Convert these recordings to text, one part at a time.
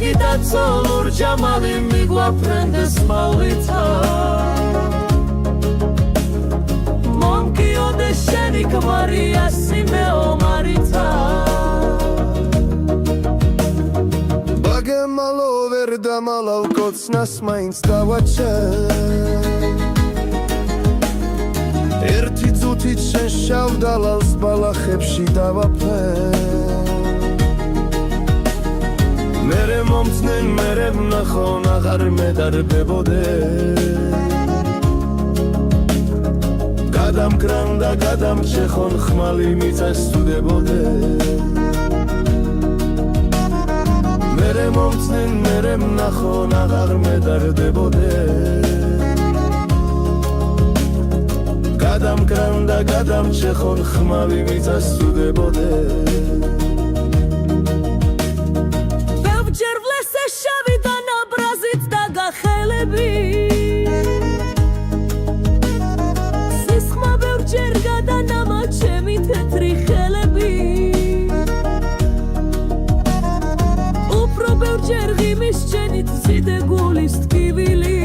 მაგიდაცო ლურჯამალი მიგვაფრენდეს მალვითა მომკიოდე შენი ქმარი ასიმეო მარითა ბაგემალო ვერ დამალავ კოცნას მაინც დავაჩე ერთი წუთით შენ შავ დალალს ბალახებში დავაფლე მერე მომწნენ მერე ვნახონ აღარ მედარდებოდე გადამკრან და გადამჩეხონ ხმალი მიწასწუდებოდე მერე მომწნენ მერე ვნახონ აღარ მედარდებოდე გადამკრან და გადამჩეხონ ხმალი მიწასწუდებოდე ბევრჯერ ვლესე შავი და ნაბრაზით დაგახელები სისხმა ბევრჯერ გადანამა ჩემი თეთრი ხელები უფრო ბევრჯერ ღიმის შენით მზიდე გულის ტკივილი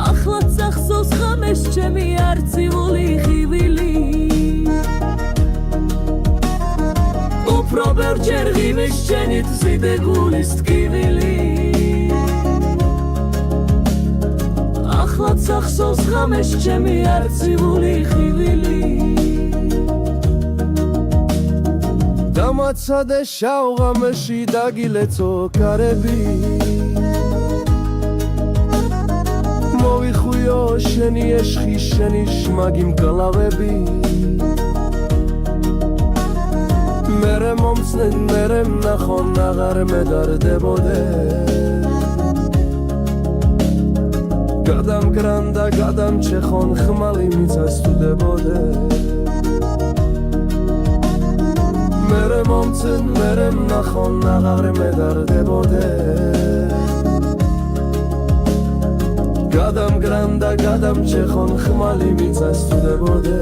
ახლაც ახსოვს ხამეს ჩემი არწივული ხივილი უფრო ბევრჯერ ღიმის შენით მზიდე გულის ტკივილი ახლაც ახსოვს ხამეს ჩემი არწივული ხივილი დამაცადე შავ ღამეში დაგილეწო კარები მოვიხუიო შენი ეშხი შენი შმაგი მკლავები მერე მომწნენ მერე ვნახონ აღარ მედარდებოდე გადამკრან და გადამჩეხონ ხმალი მიწასწუდებოდე მერე მომწნენ მერე ვნახონ აღარ მედარდებოდე გადამკრან და გადამჩეხონ ხმალი მიწასწუდებოდე